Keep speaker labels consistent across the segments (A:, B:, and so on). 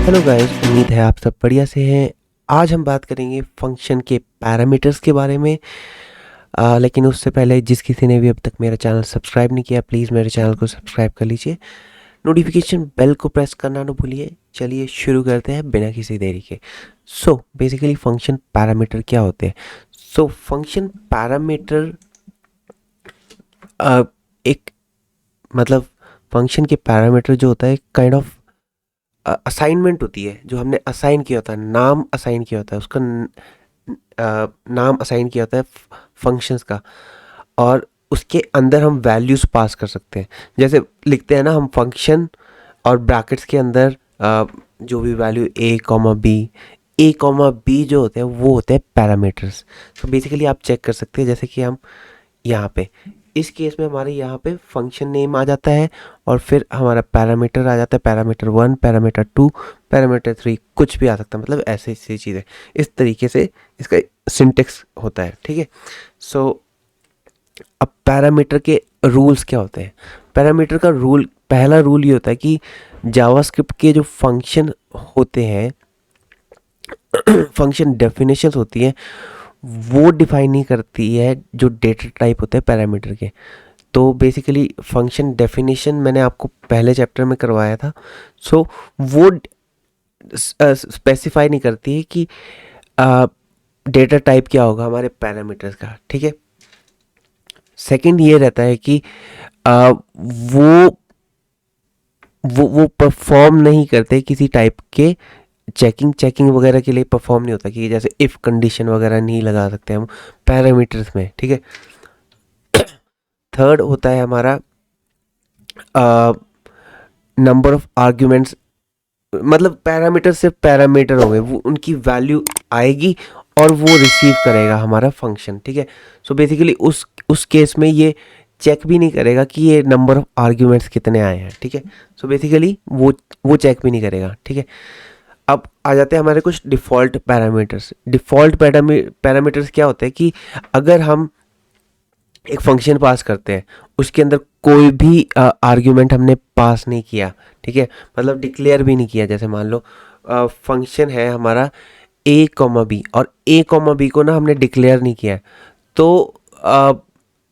A: Hello guys, उम्मीद है आप सब बढ़िया से हैं। आज हम बात करेंगे फंक्शन के पैरामीटर्स के बारे में। लेकिन उससे पहले जिस किसी ने भी अब तक मेरा चैनल सब्सक्राइब नहीं किया, प्लीज़ मेरे चैनल को सब्सक्राइब कर लीजिए। नोटिफिकेशन बेल को प्रेस करना ना भूलिए। चलिए शुरू करते हैं बिना किसी देरी के। बेसिकली फंक्शन पैरामीटर क्या होते हैं? फंक्शन पैरामीटर एक मतलब फंक्शन के पैरामीटर जो होता है काइंड ऑफ असाइनमेंट होती है, जो हमने असाइन किया होता है, नाम असाइन किया होता है, उसका नाम असाइन किया होता है फंक्शंस का, और उसके अंदर हम वैल्यूज़ पास कर सकते हैं। जैसे लिखते हैं ना हम फंक्शन, और ब्रैकेट्स के अंदर जो भी वैल्यू ए कॉमा बी जो होते हैं वो होते हैं पैरामीटर्स। बेसिकली आप चेक कर सकते हैं, जैसे कि हम यहाँ पे इस केस में हमारे यहाँ पे फंक्शन नेम आ जाता है, और फिर हमारा पैरामीटर आ जाता है, पैरामीटर 1, पैरामीटर 2, पैरामीटर 3, कुछ भी आ सकता है। मतलब ऐसे ऐसी चीज़ें, इस तरीके से इसका सिंटेक्स होता है। ठीक है। अब पैरामीटर के रूल्स क्या होते हैं? पैरामीटर का पहला रूल ये होता है कि जावास्क्रिप्ट के जो फंक्शन होते हैं, फंक्शन डेफिनेशंस होती हैं, वो डिफाइन नहीं करती है जो डेटा टाइप होते हैं पैरामीटर के। तो बेसिकली फंक्शन डेफिनेशन मैंने आपको पहले चैप्टर में करवाया था। वो स्पेसिफाई नहीं करती है कि डेटा टाइप क्या होगा हमारे पैरामीटर्स का। ठीक है। सेकंड ये रहता है कि वो परफॉर्म नहीं करते किसी टाइप के चेकिंग वगैरह के लिए परफॉर्म नहीं होता, कि जैसे इफ़ कंडीशन वगैरह नहीं लगा सकते हम पैरामीटर्स में। ठीक है। थर्ड होता है हमारा नंबर ऑफ आर्ग्यूमेंट्स। मतलब पैरामीटर सिर्फ पैरामीटर हो गए, वो उनकी वैल्यू आएगी और वो रिसीव करेगा हमारा फंक्शन। ठीक है। बेसिकली उस केस में ये चेक भी नहीं करेगा कि ये नंबर ऑफ आर्ग्यूमेंट्स कितने आए हैं। ठीक है। बेसिकली वो चेक भी नहीं करेगा। ठीक है। अब आ जाते हैं हमारे कुछ डिफ़ॉल्ट पैरामीटर्स। डिफ़ॉल्ट पैरामीटर्स क्या होते हैं कि अगर हम एक फंक्शन पास करते हैं, उसके अंदर कोई भी आर्ग्यूमेंट हमने पास नहीं किया, ठीक है, मतलब डिक्लेयर भी नहीं किया। जैसे मान लो फंक्शन है हमारा ए कॉमा बी, और ए कॉमा बी को ना हमने डिक्लेयर नहीं किया है, तो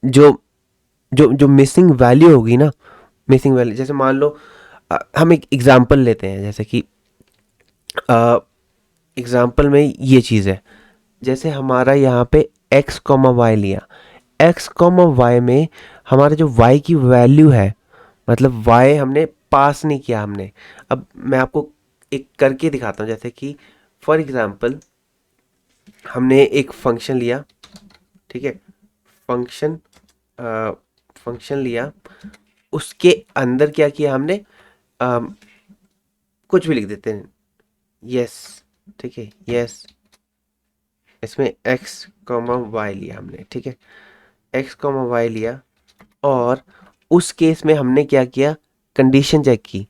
A: जो जो जो मिसिंग वैल्यू होगी ना, मिसिंग वैल्यू, जैसे मान लो हम एक एग्जांपल लेते हैं, जैसे कि एग्जांपल में ये चीज़ है, जैसे हमारा यहाँ पे x कॉमा वाई लिया, x कॉमा वाई में हमारा जो y की वैल्यू है, मतलब y हमने पास नहीं किया हमने। अब मैं आपको एक करके दिखाता हूँ, जैसे कि फॉर एग्जांपल हमने एक फंक्शन लिया, ठीक है, फंक्शन लिया, उसके अंदर क्या किया हमने, कुछ भी लिख देते हैं, यस, ठीक है, यस, इसमें x कॉमा वाई लिया हमने, ठीक है, x कॉमा वाई लिया, और उस केस में हमने क्या किया, कंडीशन चेक की।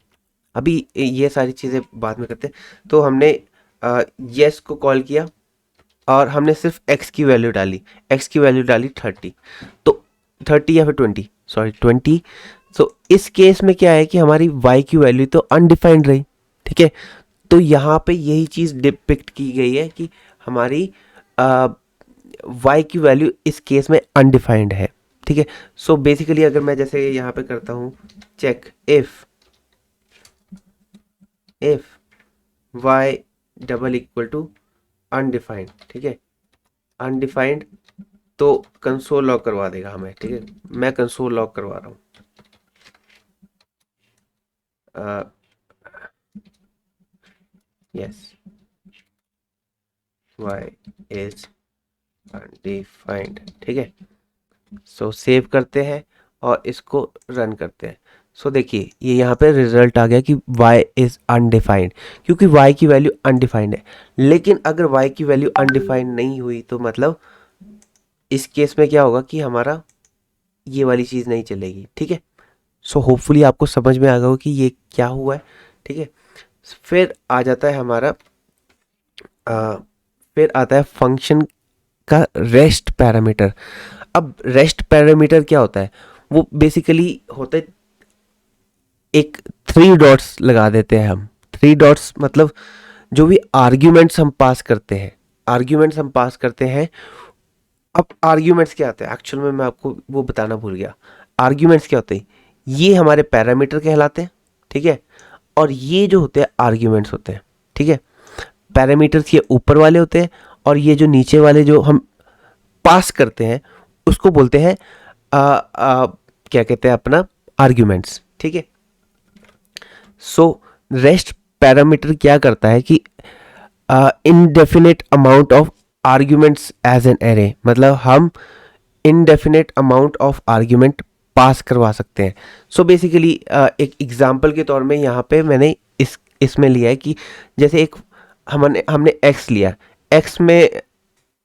A: अभी ये सारी चीज़ें बाद में करते हैं। तो हमने यस को कॉल किया, और हमने सिर्फ x की वैल्यू डाली, x की वैल्यू डाली 30, तो 30 या फिर 20, सॉरी 20। इस केस में क्या है कि हमारी y की वैल्यू तो अनडिफाइंड रही। ठीक है। तो यहाँ पे यही चीज़ डिपिक्ट की गई है कि हमारी y की वैल्यू इस केस में अनडिफाइंड है। ठीक है। बेसिकली अगर मैं जैसे यहाँ पे करता हूँ check if y double equal to undefined, ठीक है, अनडिफाइंड, तो कंसोल लॉग करवा देगा हमें। ठीक है। मैं कंसोल लॉग करवा रहा हूँ, यस, y इज अनडिफाइंड। ठीक है। सेव करते हैं और इसको रन करते हैं। देखिए ये यहाँ पे रिजल्ट आ गया कि y इज़ अनडिफाइंड, क्योंकि y की वैल्यू अनडिफाइंड है। लेकिन अगर y की वैल्यू अनडिफाइंड नहीं हुई, तो मतलब इस केस में क्या होगा कि हमारा ये वाली चीज़ नहीं चलेगी। ठीक है। होपफुली आपको समझ में आ गया हो कि ये क्या हुआ है। ठीक है। फिर आ जाता है हमारा फिर आता है फंक्शन का रेस्ट पैरामीटर। अब रेस्ट पैरामीटर क्या होता है? वो बेसिकली होता है, एक 3 डॉट्स लगा देते हैं हम, थ्री डॉट्स मतलब जो भी आर्ग्यूमेंट्स हम पास करते हैं, आर्ग्यूमेंट्स हम पास करते हैं। अब आर्ग्यूमेंट्स क्या होते हैं एक्चुअल में, मैं आपको वो बताना भूल गया। आर्ग्यूमेंट्स क्या होते हैं, ये हमारे पैरामीटर कहलाते हैं, ठीक है। और ये जो होते हैं आर्ग्यूमेंट्स होते हैं, ठीक है। पैरामीटर्स ये ऊपर वाले होते हैं और ये जो नीचे वाले जो हम पास करते हैं उसको बोलते हैं क्या कहते हैं अपना, आर्ग्यूमेंट्स, ठीक है। सो रेस्ट पैरामीटर क्या करता है कि indefinite amount of arguments as an array, मतलब हम indefinite amount of argument pass करवा सकते हैं। सो बेसिकली एक एग्जांपल के तौर में यहाँ पे मैंने इसमें लिया है कि जैसे एक हमने x लिया, x में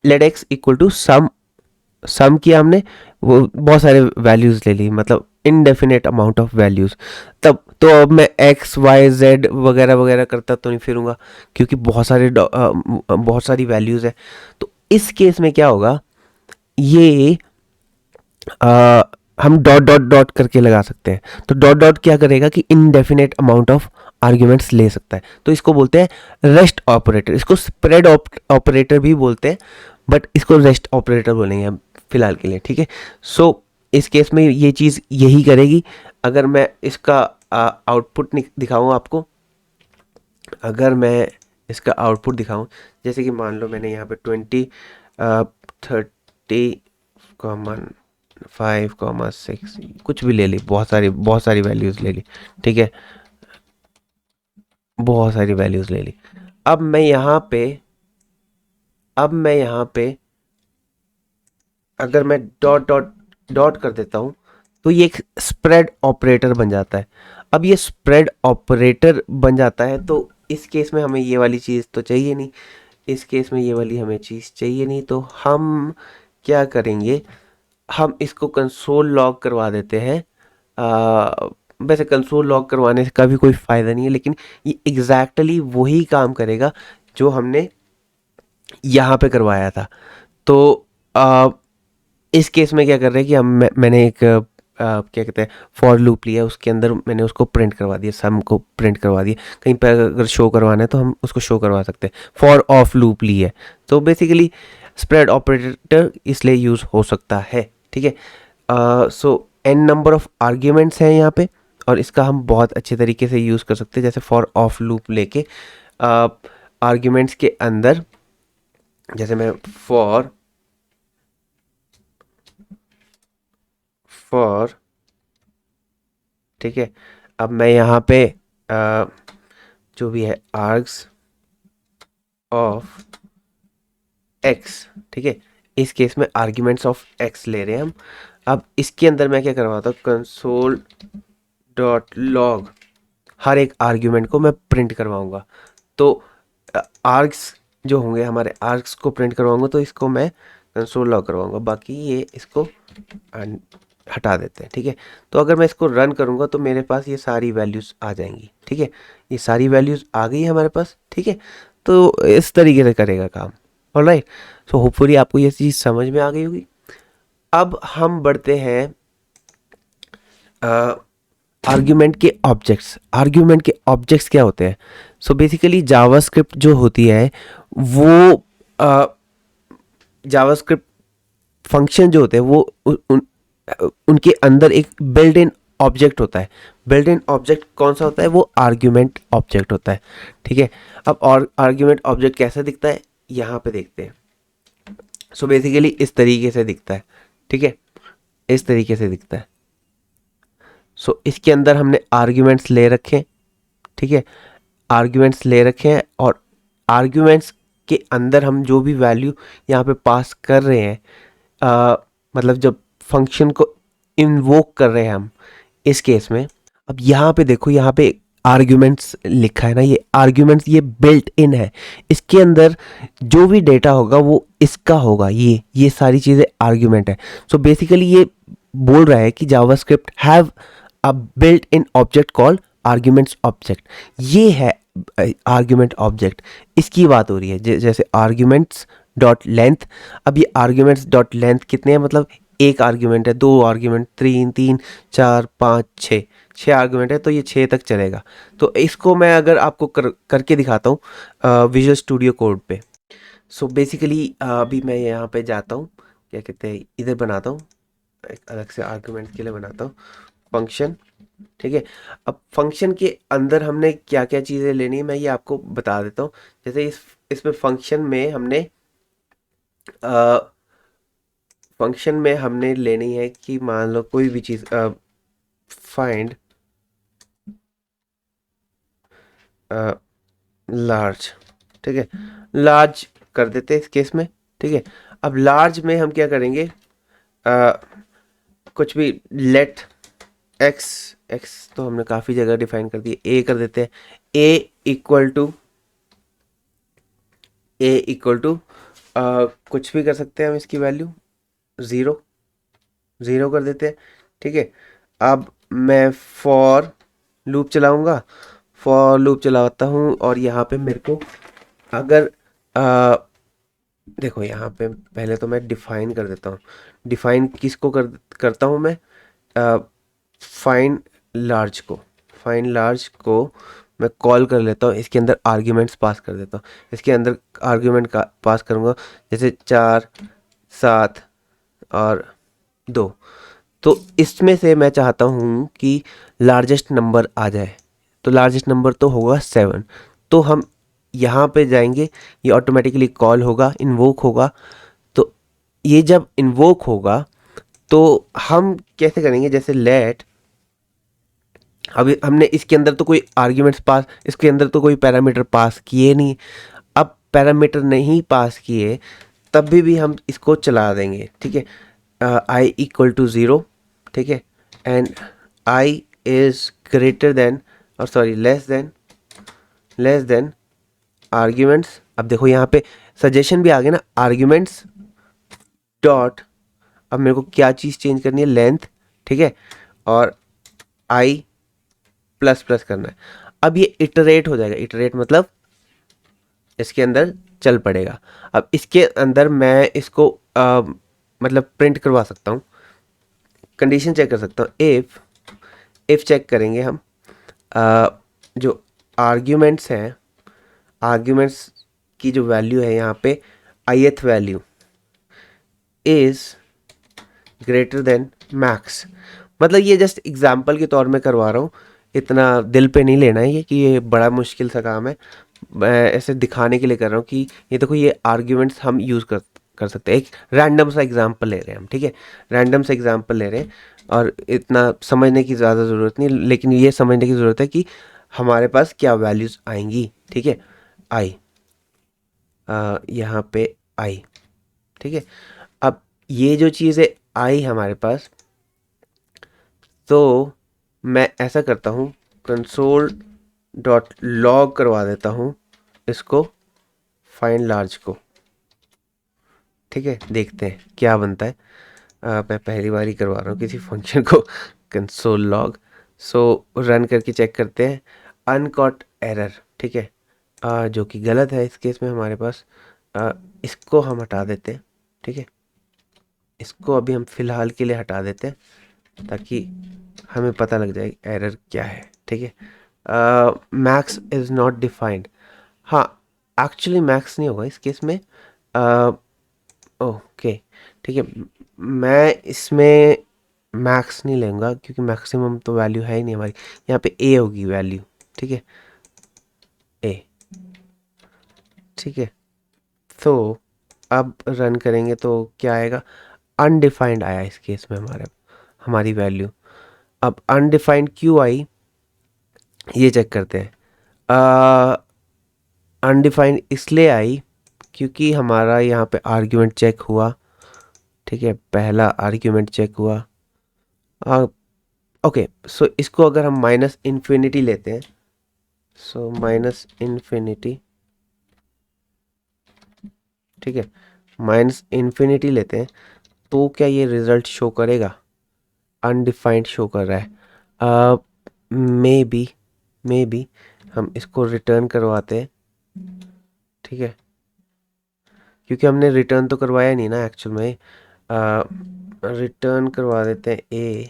A: late x equal to some किया हमने, वो बहुत सारे वैल्यूज़ ले ली, मतलब इनडेफिनेट अमाउंट ऑफ वैल्यूज़। तब तो अब मैं x y z वगैरह वगैरह करता तो नहीं फिरूंगा, क्योंकि बहुत सारी वैल्यूज़ है। तो इस केस में क्या होगा, ये हम डॉट डॉट डॉट करके लगा सकते हैं। तो डॉट डॉट क्या करेगा कि इनडेफिनेट अमाउंट ऑफ आर्ग्यूमेंट्स ले सकता है। तो इसको बोलते हैं रेस्ट ऑपरेटर, इसको स्प्रेड ऑपरेटर भी बोलते हैं, बट इसको रेस्ट ऑपरेटर बोलेंगे हम फिलहाल के लिए, ठीक है। सो इस केस में ये चीज़ यही करेगी। अगर मैं इसका आउटपुट दिखाऊँ आपको, अगर मैं इसका आउटपुट दिखाऊँ, जैसे कि मान लो मैंने यहाँ पे 20 30 5,6 कुछ भी ले ली, बहुत सारी वैल्यूज़ ले ली, ठीक है, बहुत सारी वैल्यूज़ ले ली। अब मैं यहाँ पे अगर मैं डॉट डॉट डॉट कर देता हूँ तो ये एक स्प्रेड ऑपरेटर बन जाता है। अब ये स्प्रेड ऑपरेटर बन जाता है तो इस केस में हमें ये वाली चीज़ तो चाहिए नहीं, इस केस में ये वाली हमें चीज़ चाहिए नहीं, तो हम क्या करेंगे, हम इसको कंसोल लॉग करवा देते हैं। वैसे कंसोल लॉग करवाने का भी कोई फ़ायदा नहीं है, लेकिन ये एग्जैक्टली वही काम करेगा जो हमने यहाँ पे करवाया था। तो इस केस में क्या कर रहे हैं कि मैंने एक क्या कहते हैं फॉर लूप लिया, उसके अंदर मैंने उसको प्रिंट करवा दिया, सम को प्रिंट करवा दिया। कहीं पर अगर शो करवाना है तो हम उसको शो करवा सकते हैं। फॉर ऑफ लूप ली है, तो बेसिकली स्प्रेड ऑपरेटर इसलिए यूज़ हो सकता है, ठीक है। सो n नंबर ऑफ आर्ग्यूमेंट्स हैं यहाँ पे, और इसका हम बहुत अच्छे तरीके से यूज़ कर सकते हैं। जैसे फॉर ऑफ लूप लेके आर्ग्यूमेंट्स के अंदर, जैसे मैं फॉर ठीक है, अब मैं यहाँ पे जो भी है आर्ग्स ऑफ एक्स, ठीक है, इस केस में आर्ग्यूमेंट्स ऑफ एक्स ले रहे हैं हम। अब इसके अंदर मैं क्या करवाता हूँ, कंसोल डॉट लॉग, हर एक आर्ग्यूमेंट को मैं प्रिंट करवाऊँगा। तो आर्ग्स जो होंगे हमारे, आर्ग्स को प्रिंट करवाऊँगा, तो इसको मैं कंसोल लॉग करवाऊँगा, बाकी ये इसको हटा देते हैं, ठीक है। तो अगर मैं इसको रन करूँगा तो मेरे पास ये सारी वैल्यूज़ आ जाएंगी, ठीक है, ये सारी वैल्यूज़ आ गई हमारे पास, ठीक है। तो इस तरीके से करेगा काम, ऑलराइट। सो होपफुली आपको ये चीज़ समझ में आ गई होगी। अब हम बढ़ते हैं आर्ग्यूमेंट के ऑब्जेक्ट्स। आर्ग्यूमेंट के ऑब्जेक्ट्स क्या होते हैं? सो बेसिकली जावास्क्रिप्ट जो होती है वो जावास्क्रिप्ट फंक्शन जो होते हैं वो उनके अंदर एक बिल्ट इन ऑब्जेक्ट होता है। बिल्ट इन ऑब्जेक्ट कौन सा होता है? वो आर्ग्यूमेंट ऑब्जेक्ट होता है, ठीक है। अब और आर्ग्यूमेंट ऑब्जेक्ट कैसा दिखता है यहाँ पे देखते हैं। सो बेसिकली इस तरीके से दिखता है, ठीक है, इस तरीके से दिखता है। सो इसके अंदर हमने आर्ग्यूमेंट्स ले रखे हैं, ठीक है, आर्ग्यूमेंट्स ले रखे हैं, और आर्ग्यूमेंट्स के अंदर हम जो भी वैल्यू यहाँ पे पास कर रहे हैं, मतलब जब फंक्शन को इन्वोक कर रहे हैं हम इस केस में। अब यहाँ पे देखो, यहाँ पे आर्ग्यूमेंट्स लिखा है ना, ये आर्ग्यूमेंट्स ये बिल्ट इन है। इसके अंदर जो भी डेटा होगा वो इसका होगा, ये सारी चीज़ें आर्ग्यूमेंट है। सो बेसिकली ये बोल रहा है कि JavaScript have a built in object called arguments object. ये है आर्ग्यूमेंट ऑब्जेक्ट, इसकी बात हो रही है। जैसे आर्ग्यूमेंट्स डॉट लेंथ, अब ये आर्ग्यूमेंट्स डॉट लेंथ कितने हैं, मतलब एक आर्ग्यूमेंट है, दो आर्ग्यूमेंट, तीन, 4, 5, 6, 6 आर्गुमेंट है तो ये 6 तक चलेगा। तो इसको मैं अगर आपको करके दिखाता हूँ विजुअल स्टूडियो कोड पे। सो बेसिकली अभी मैं यहाँ पे जाता हूँ, क्या कहते हैं, इधर बनाता हूँ, एक अलग से आर्गुमेंट के लिए बनाता हूँ फंक्शन। ठीक है, अब फंक्शन के अंदर हमने क्या क्या चीज़ें लेनी है मैं ये आपको बता देता हूँ। जैसे इसमें फंक्शन में हमने लेनी है कि मान लो कोई भी चीज़, फाइंड लार्ज। ठीक है, लार्ज कर देते हैं इस केस में। ठीक है, अब लार्ज में हम क्या करेंगे, अ, कुछ भी लेट एक्स, एक्स तो हमने काफ़ी जगह डिफाइन कर दी, ए कर देते हैं। A equal to, A equal to कुछ भी कर सकते हैं हम, इसकी वैल्यू ज़ीरो, ज़ीरो कर देते हैं। ठीक है, अब मैं फॉर लूप चलाऊंगा, फॉर लूप चलाता हूँ और यहाँ पे मेरे को अगर देखो यहाँ पे पहले तो मैं डिफाइन कर देता हूँ। डिफाइन किसको करता हूँ मैं, फाइन लार्ज को, फाइन लार्ज को मैं कॉल कर लेता हूँ, इसके अंदर आर्ग्यूमेंट्स पास कर देता हूँ। इसके अंदर आर्ग्यूमेंट का पास करूँगा, जैसे 4, 7 और 2। तो इसमें से मैं चाहता हूँ कि लार्जेस्ट नंबर आ जाए, तो लार्जेस्ट नंबर तो होगा 7। तो हम यहाँ पे जाएंगे, ये ऑटोमेटिकली कॉल होगा, इन्वोक होगा। तो ये जब इन्वोक होगा तो हम कैसे करेंगे, जैसे लेट, अभी हमने इसके अंदर तो कोई आर्ग्यूमेंट्स पास, इसके अंदर तो कोई पैरामीटर पास किए नहीं। अब पैरामीटर नहीं पास किए तब भी हम इसको चला देंगे। ठीक है, आई इक्वल टू ज़ीरो। ठीक है, and I is greater than, और सॉरी लेस देन आर्ग्यूमेंट्स। अब देखो यहाँ पे सजेशन भी आ गया ना, आर्ग्यूमेंट्स डॉट, अब मेरे को क्या चीज़ चेंज करनी है, लेंथ। ठीक है, और आई प्लस प्लस करना है। अब ये इटरेट हो जाएगा, इटरेट मतलब इसके अंदर चल पड़ेगा। अब इसके अंदर मैं इसको मतलब प्रिंट करवा सकता हूँ, कंडीशन चेक कर सकता हूँ। इफ़ चेक करेंगे हम, जो आर्ग्यूमेंट्स हैं, आर्ग्यूमेंट्स की जो वैल्यू है यहाँ पे, ith value is greater then max. मतलब ये जस्ट एग्जांपल के तौर में करवा रहा हूँ, इतना दिल पे नहीं लेना है ये कि ये बड़ा मुश्किल सा काम है। मैं ऐसे दिखाने के लिए कर रहा हूँ कि ये देखो ये आर्ग्यूमेंट्स हम यूज़ कर सकते हैं। एक रैंडम सा एग्जांपल ले रहे हैं हम, ठीक है, रैंडम सा एग्जांपल ले रहे हैं और इतना समझने की ज़्यादा ज़रूरत नहीं, लेकिन ये समझने की ज़रूरत है कि हमारे पास क्या वैल्यूज़ आएंगी। ठीक है, आई, यहाँ पे आई। ठीक है, अब ये जो चीज़ें आई हमारे पास, तो मैं ऐसा करता हूँ, कंसोल डॉट लॉग करवा देता हूँ इसको, फाइंड लार्ज को। ठीक है, देखते हैं क्या बनता है। मैं पहली बार ही करवा रहा हूँ किसी फंक्शन को कंसोल लॉग। सो रन करके चेक करते हैं, अनकॉट एरर। ठीक है, जो कि गलत है इस केस में हमारे पास। इसको हम हटा देते हैं। ठीक है, इसको अभी हम फिलहाल के लिए हटा देते हैं ताकि हमें पता लग जाए एरर क्या है। ठीक है, मैक्स इज़ नॉट डिफाइंड। हाँ, एक्चुअली मैक्स नहीं होगा इस केस में। ओके, ठीक है, मैं इसमें मैक्स नहीं लूँगा क्योंकि मैक्सिमम तो वैल्यू है ही नहीं हमारी, यहाँ पे ए होगी वैल्यू। ठीक है, ए। ठीक है, तो अब रन करेंगे तो क्या आएगा, अनडिफाइंड आया इस केस में हमारी वैल्यू। अब अनडिफाइंड क्यों आई ये चेक करते हैं। अनडिफाइंड इसलिए आई क्योंकि हमारा यहाँ पे आर्ग्यूमेंट चेक हुआ। ठीक है, पहला आर्ग्यूमेंट चेक हुआ। ओके, सो इसको अगर हम माइनस इन्फिनिटी लेते हैं, सो माइनस इन्फिनिटी, ठीक है, माइनस इन्फिनिटी लेते हैं तो क्या ये रिजल्ट शो करेगा, अनडिफाइंड शो कर रहा है। मे बी हम इसको रिटर्न करवाते हैं। ठीक है, क्योंकि हमने रिटर्न तो करवाया नहीं ना एक्चुअल में, रिटर्न करवा देते हैं ए।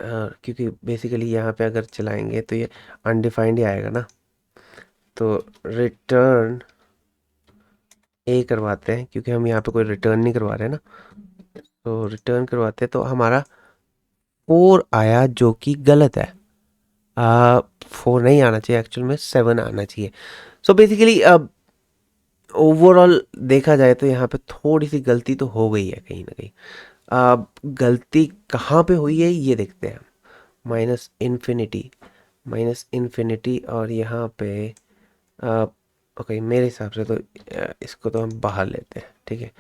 A: क्योंकि बेसिकली यहाँ पे अगर चलाएंगे तो ये अनडिफाइंड ही आएगा ना, तो रिटर्न ए करवाते हैं क्योंकि हम यहाँ पे कोई रिटर्न नहीं करवा रहे ना, तो रिटर्न करवाते हैं तो हमारा 4 आया जो कि गलत है। 4 नहीं आना चाहिए, एक्चुअल में 7 आना चाहिए। सो बेसिकली अब ओवरऑल देखा जाए तो यहाँ पे थोड़ी सी गलती तो हो गई है कहीं ना कहीं। अब गलती कहाँ पे हुई है ये देखते हैं। माइनस इन्फिनिटी और यहाँ पे ओके, मेरे हिसाब से तो इसको तो हम बाहर लेते हैं, ठीक है,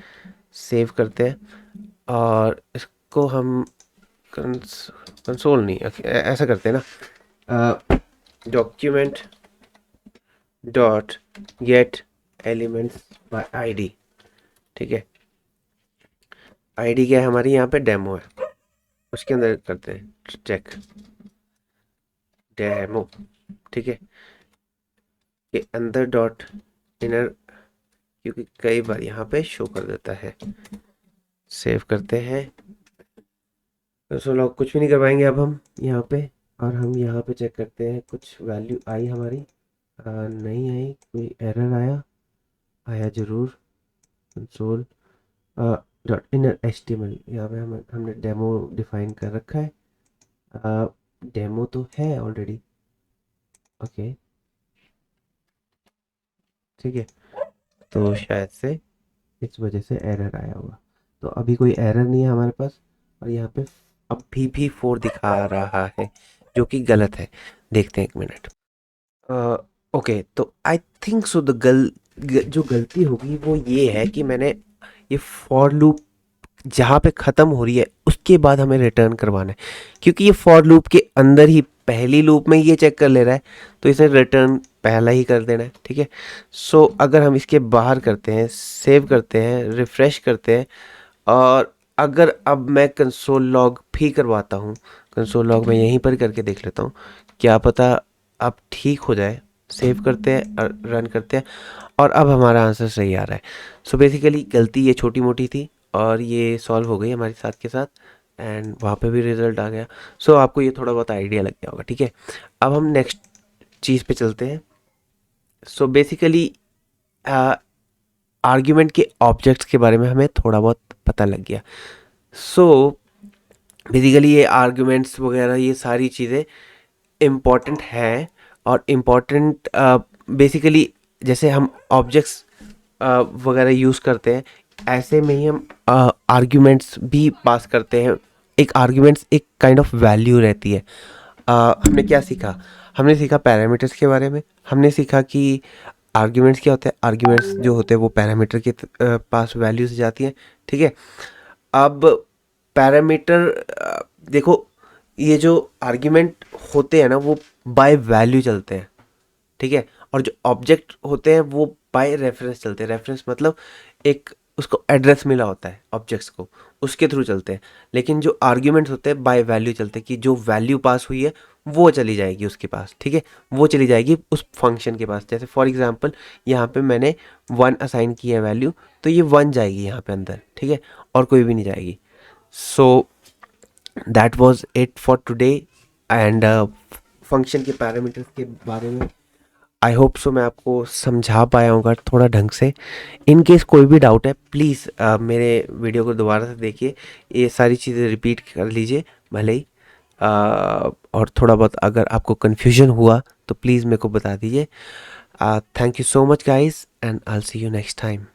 A: सेव करते हैं और इसको हम कंसोल नहीं, ऐसा करते हैं ना, document dot gate elements bye ID, ठीक है। आईडी क्या है हमारी, यहाँ पे डेमो है, उसके अंदर करते हैं चेक डेमो, ठीक है, के अंदर डॉट इनर, क्योंकि कई बार यहाँ पे शो कर देता है। सेव करते हैं, कंसोल लॉग कुछ भी नहीं करवाएंगे अब हम यहाँ पे, और हम यहाँ पे चेक करते हैं कुछ वैल्यू आई हमारी, नहीं आई, कोई एरर आया जरूर। कंसोल डॉट इनर एचटीएमएल, यहाँ पे हमने डेमो डिफाइन कर रखा है, डेमो तो है ऑलरेडी, ओके, ठीक है, तो शायद से इस वजह से एरर आया होगा। तो अभी कोई एरर नहीं है हमारे पास, और यहाँ पे अभी भी 4 दिखा रहा है जो कि गलत है। देखते हैं एक मिनट। ओके, तो आई थिंक सो द जो गलती होगी वो ये है कि मैंने ये फॉर लूप जहाँ पे ख़त्म हो रही है उसके बाद हमें रिटर्न करवाना है, क्योंकि ये फॉर लूप के अंदर ही पहली लूप में ये चेक कर ले रहा है, तो इसे रिटर्न पहला ही कर देना है, ठीक है। सो अगर हम इसके बाहर करते हैं, सेव करते हैं, रिफ़्रेश करते हैं, और अगर अब मैं कंसोल लॉग भी करवाता हूँ, कंसोल लॉग मैं यहीं पर करके देख लेता हूँ, क्या पता अब ठीक हो जाए। सेव करते हैं और रन करते हैं, और अब हमारा आंसर सही आ रहा है। सो बेसिकली गलती ये छोटी मोटी थी और ये सॉल्व हो गई हमारे साथ के साथ, एंड वहाँ पे भी रिज़ल्ट आ गया। सो आपको ये थोड़ा बहुत आइडिया लग गया होगा, ठीक है। अब हम नेक्स्ट चीज़ पे चलते हैं। सो बेसिकली आर्ग्यूमेंट के ऑब्जेक्ट्स के बारे में हमें थोड़ा बहुत पता लग गया। सो बेसिकली ये आर्ग्यूमेंट्स वगैरह ये सारी चीज़ें इम्पॉर्टेंट हैं, और इम्पॉर्टेंट बेसिकली जैसे हम ऑब्जेक्ट्स वगैरह यूज़ करते हैं, ऐसे में ही हम आर्ग्यूमेंट्स भी पास करते हैं। एक आर्ग्यूमेंट्स एक काइंड ऑफ वैल्यू रहती है। हमने क्या सीखा, हमने सीखा पैरामीटर्स के बारे में, हमने सीखा कि आर्ग्यूमेंट्स क्या होते हैं, आर्ग्यूमेंट्स जो होते हैं वो पैरामीटर के पास वैल्यू से जाती हैं, ठीक है। अब पैरामीटर देखो, ये जो आर्ग्यूमेंट होते हैं ना वो बाय वैल्यू चलते हैं, ठीक है, और जो ऑब्जेक्ट होते हैं वो बाय रेफरेंस चलते हैं। रेफरेंस मतलब एक उसको एड्रेस मिला होता है ऑब्जेक्ट्स को, उसके थ्रू चलते हैं। लेकिन जो आर्ग्यूमेंट्स होते हैं बाय वैल्यू चलते हैं, कि जो वैल्यू पास हुई है वो चली जाएगी उसके पास, ठीक है, वो चली जाएगी उस फंक्शन के पास। जैसे फॉर एग्जांपल यहाँ पे मैंने 1 असाइन किया है वैल्यू, तो ये 1 जाएगी यहाँ पे अंदर, ठीक है, और कोई भी नहीं जाएगी। So that was it for today, and function के पैरामीटर्स के बारे में आई होप सो मैं आपको समझा पाया होगा थोड़ा ढंग से। इन केस कोई भी डाउट है प्लीज़ मेरे वीडियो को दोबारा से देखिए, ये सारी चीज़ें रिपीट कर लीजिए भले ही, और थोड़ा बहुत अगर आपको कन्फ्यूजन हुआ तो प्लीज़ मेरे को बता दीजिए। Thank you so much guys, and I will see you next time.